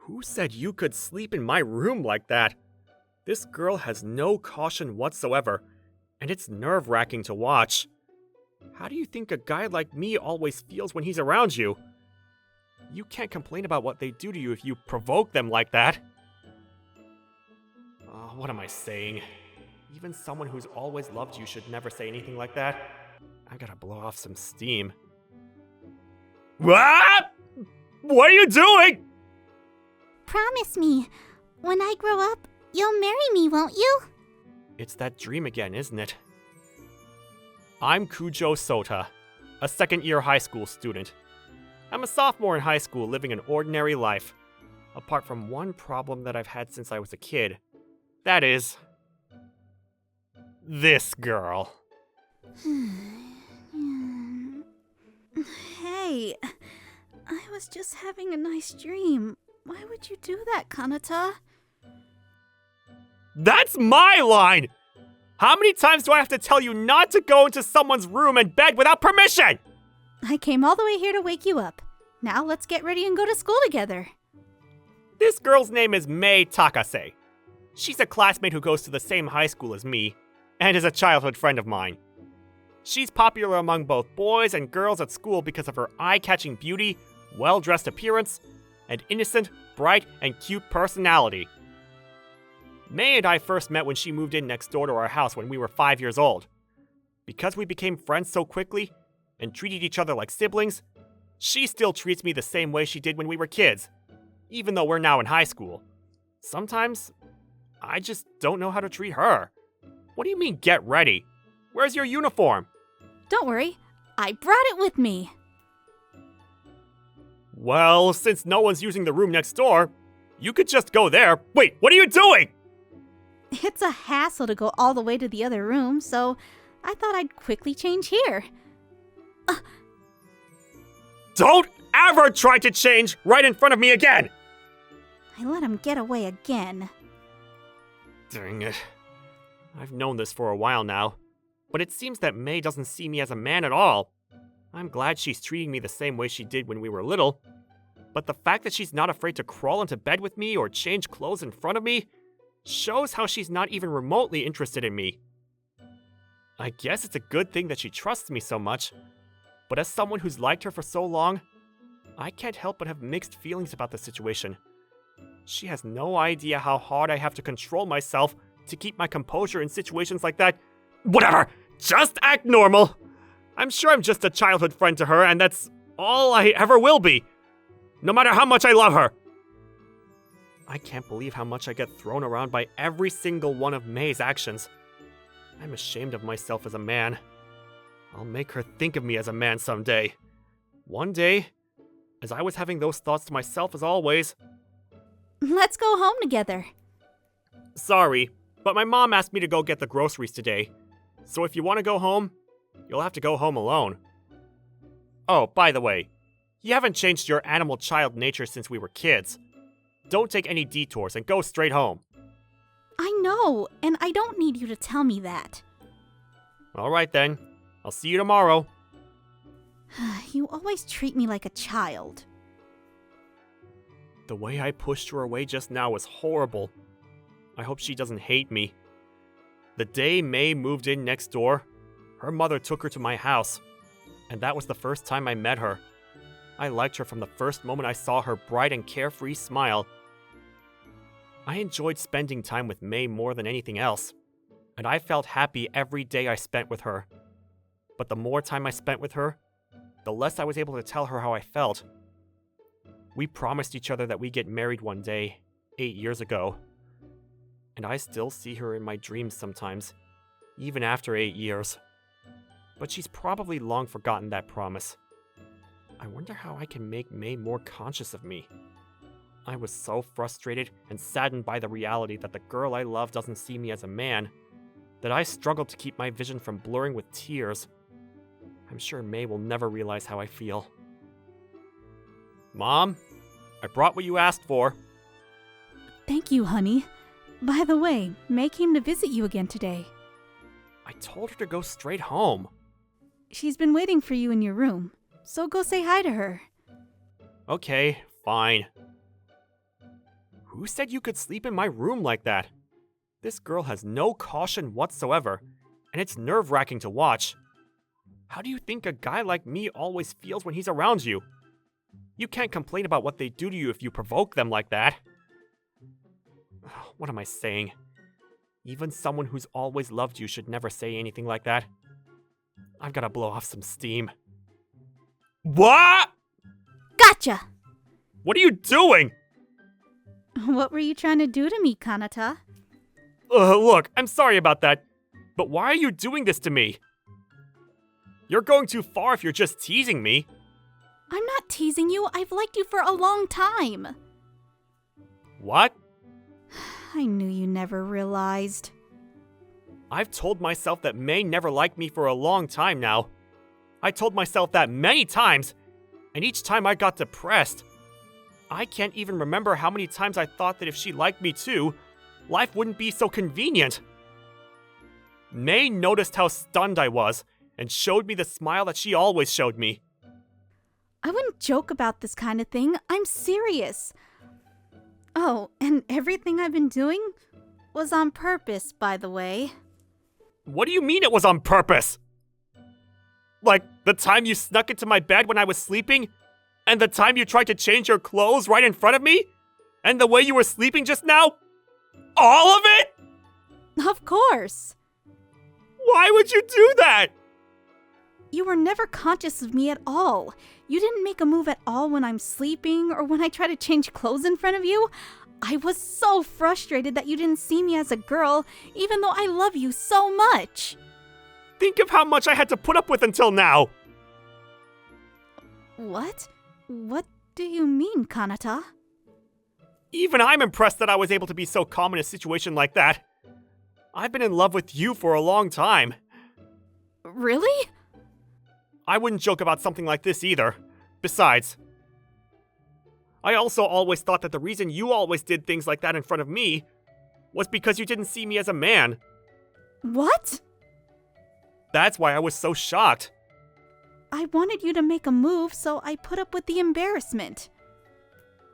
Who said you could sleep in my room like that? This girl has no caution whatsoever, and it's nerve-wracking to watch. How do you think a guy like me always feels when he's around you? You can't complain about what they do to you if you provoke them like that. What am I saying? Even someone who's always loved you should never say anything like that. I gotta blow off some steam. Ah! What are you doing? Promise me, when I grow up, you'll marry me, won't you? It's that dream again, isn't it? I'm Kujo Sota, a second-year high school student. I'm a sophomore in high school living an ordinary life, apart from one problem that I've had since I was a kid. That is, this girl. Hey, I was just having a nice dream. Why would you do that, Kanata? That's my line! How many times do I have to tell you not to go into someone's room and bed without permission? I came all the way here to wake you up. Now let's get ready and go to school together. This girl's name is Mei Takase. She's a classmate who goes to the same high school as me, and is a childhood friend of mine. She's popular among both boys and girls at school because of her eye-catching beauty, well-dressed appearance, and innocent, bright, and cute personality. Mei and I first met when she moved in next door to our house when we were 5 years old. Because we became friends so quickly, and treated each other like siblings, she still treats me the same way she did when we were kids, even though we're now in high school. Sometimes, I just don't know how to treat her. What do you mean, get ready? Where's your uniform? Don't worry, I brought it with me. Well, since no one's using the room next door, you could just go there. Wait, what are you doing? It's a hassle to go all the way to the other room, so I thought I'd quickly change here. Don't ever try to change right in front of me again! I let him get away again. Dang it. I've known this for a while now, but it seems that Mei doesn't see me as a man at all. I'm glad she's treating me the same way she did when we were little, but the fact that she's not afraid to crawl into bed with me or change clothes in front of me shows how she's not even remotely interested in me. I guess it's a good thing that she trusts me so much, but as someone who's liked her for so long, I can't help but have mixed feelings about the situation. She has no idea how hard I have to control myself to keep my composure in situations like that. Whatever! Just act normal! I'm sure I'm just a childhood friend to her, and that's all I ever will be, no matter how much I love her. I can't believe how much I get thrown around by every single one of Mei's actions. I'm ashamed of myself as a man. I'll make her think of me as a man someday. One day, as I was having those thoughts to myself as always. Let's go home together. Sorry, but my mom asked me to go get the groceries today. So if you want to go home, you'll have to go home alone. Oh, by the way, you haven't changed your animal child nature since we were kids. Don't take any detours and go straight home. I know, and I don't need you to tell me that. Alright then, I'll see you tomorrow. You always treat me like a child. The way I pushed her away just now was horrible. I hope she doesn't hate me. The day Mei moved in next door, her mother took her to my house, and that was the first time I met her. I liked her from the first moment I saw her bright and carefree smile. I enjoyed spending time with Mei more than anything else, and I felt happy every day I spent with her. But the more time I spent with her, the less I was able to tell her how I felt. We promised each other that we'd get married one day, 8 years ago. And I still see her in my dreams sometimes, even after 8 years. But she's probably long forgotten that promise. I wonder how I can make Mei more conscious of me. I was so frustrated and saddened by the reality that the girl I love doesn't see me as a man, that I struggled to keep my vision from blurring with tears. I'm sure Mei will never realize how I feel. Mom, I brought what you asked for. Thank you, honey. By the way, Mei came to visit you again today. I told her to go straight home. She's been waiting for you in your room, so go say hi to her. Okay, fine. Who said you could sleep in my room like that? This girl has no caution whatsoever, and it's nerve-wracking to watch. How do you think a guy like me always feels when he's around you? You can't complain about what they do to you if you provoke them like that. What am I saying? Even someone who's always loved you should never say anything like that. I've gotta blow off some steam. What? Gotcha! What are you doing? What were you trying to do to me, Kanata? Look, I'm sorry about that, but why are you doing this to me? You're going too far if you're just teasing me. I'm not teasing you. I've liked you for a long time. What? I knew you never realized. I've told myself that May never liked me for a long time now. I told myself that many times, and each time I got depressed. I can't even remember how many times I thought that if she liked me too, life wouldn't be so convenient. May noticed how stunned I was, and showed me the smile that she always showed me. I wouldn't joke about this kind of thing. I'm serious. Oh, and everything I've been doing was on purpose, by the way. What do you mean it was on purpose? Like, the time you snuck into my bed when I was sleeping? And the time you tried to change your clothes right in front of me? And the way you were sleeping just now? All of it? Of course. Why would you do that? You were never conscious of me at all. You didn't make a move at all when I'm sleeping or when I try to change clothes in front of you. I was so frustrated that you didn't see me as a girl, even though I love you so much. Think of how much I had to put up with until now. What? What do you mean, Kanata? Even I'm impressed that I was able to be so calm in a situation like that. I've been in love with you for a long time. Really? I wouldn't joke about something like this either. Besides, I also always thought that the reason you always did things like that in front of me was because you didn't see me as a man. What? That's why I was so shocked. I wanted you to make a move, so I put up with the embarrassment.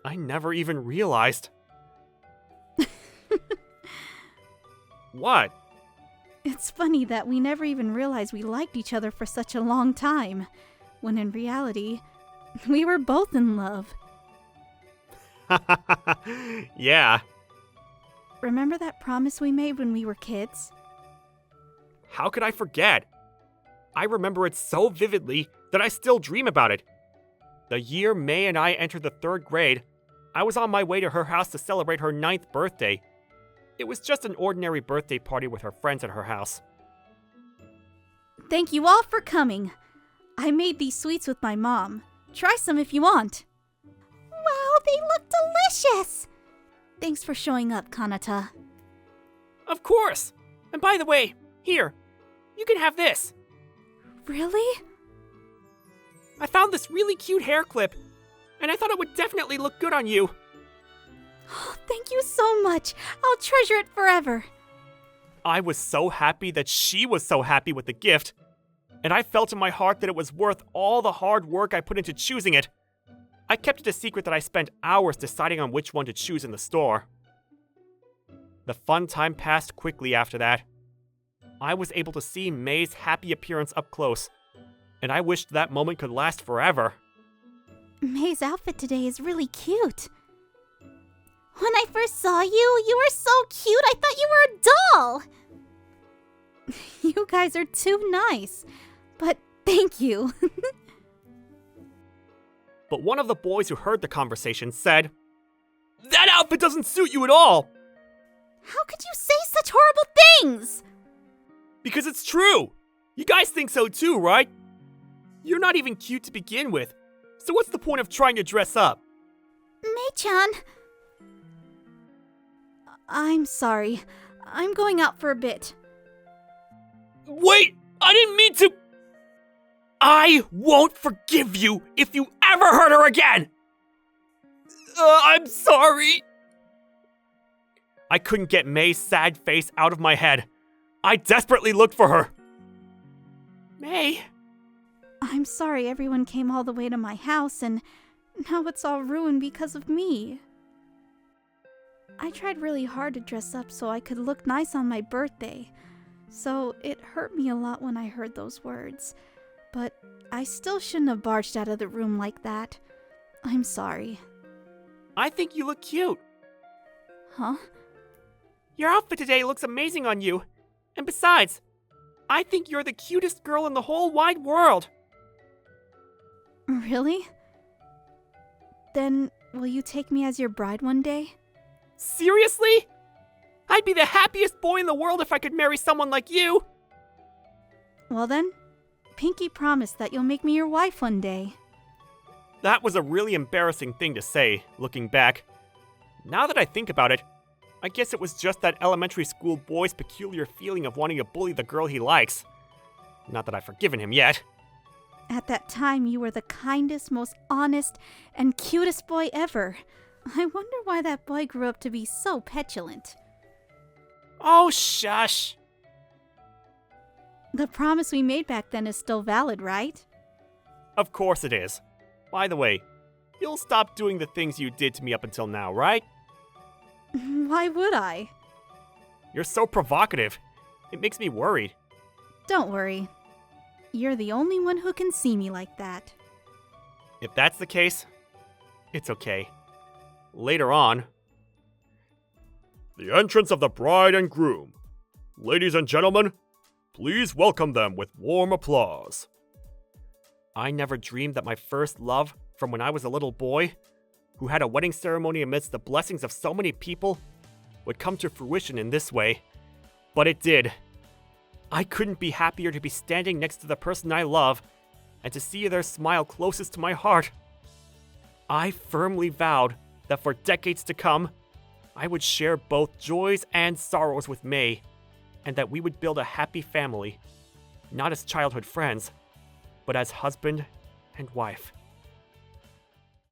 I never even realized. What? It's funny that we never even realized we liked each other for such a long time, when in reality, we were both in love. Yeah. Remember that promise we made when we were kids? How could I forget? I remember it so vividly that I still dream about it. The year May and I entered the 3rd grade, I was on my way to her house to celebrate her 9th birthday. It was just an ordinary birthday party with her friends at her house. Thank you all for coming. I made these sweets with my mom. Try some if you want. Wow, they look delicious! Thanks for showing up, Kanata. Of course! And by the way, here, you can have this. Really? I found this really cute hair clip, and I thought it would definitely look good on you. Oh, thank you so much. I'll treasure it forever. I was so happy that she was so happy with the gift, and I felt in my heart that it was worth all the hard work I put into choosing it. I kept it a secret that I spent hours deciding on which one to choose in the store. The fun time passed quickly after that. I was able to see May's happy appearance up close, and I wished that moment could last forever. May's outfit today is really cute. When I first saw you, you were so cute, I thought you were a doll! You guys are too nice, but thank you. But one of the boys who heard the conversation said, "That outfit doesn't suit you at all!" How could you say such horrible things? Because it's true! You guys think so too, right? You're not even cute to begin with, so what's the point of trying to dress up? Mei-chan... I'm sorry. I'm going out for a bit. Wait! I didn't mean to... I won't forgive you if you ever hurt her again! I'm sorry. I couldn't get May's sad face out of my head. I desperately looked for her. May? I'm sorry everyone came all the way to my house and now it's all ruined because of me. I tried really hard to dress up so I could look nice on my birthday. So it hurt me a lot when I heard those words. But I still shouldn't have barged out of the room like that. I'm sorry. I think you look cute. Huh? Your outfit today looks amazing on you. And besides, I think you're the cutest girl in the whole wide world. Really? Then will you take me as your bride one day? Seriously? I'd be the happiest boy in the world if I could marry someone like you. Well then, Pinky promised that you'll make me your wife one day. That was a really embarrassing thing to say, looking back. Now that I think about it, I guess it was just that elementary school boy's peculiar feeling of wanting to bully the girl he likes. Not that I've forgiven him yet. At that time, you were the kindest, most honest, and cutest boy ever. I wonder why that boy grew up to be so petulant. Oh, shush. The promise we made back then is still valid, right? Of course it is. By the way, you'll stop doing the things you did to me up until now, right? Why would I? You're so provocative. It makes me worried. Don't worry. You're the only one who can see me like that. If that's the case, it's okay. Later on... The entrance of the bride and groom. Ladies and gentlemen, please welcome them with warm applause. I never dreamed that my first love from when I was a little boy, who had a wedding ceremony amidst the blessings of so many people, would come to fruition in this way. But it did. I couldn't be happier to be standing next to the person I love and to see their smile closest to my heart. I firmly vowed that for decades to come, I would share both joys and sorrows with May, and that we would build a happy family, not as childhood friends, but as husband and wife.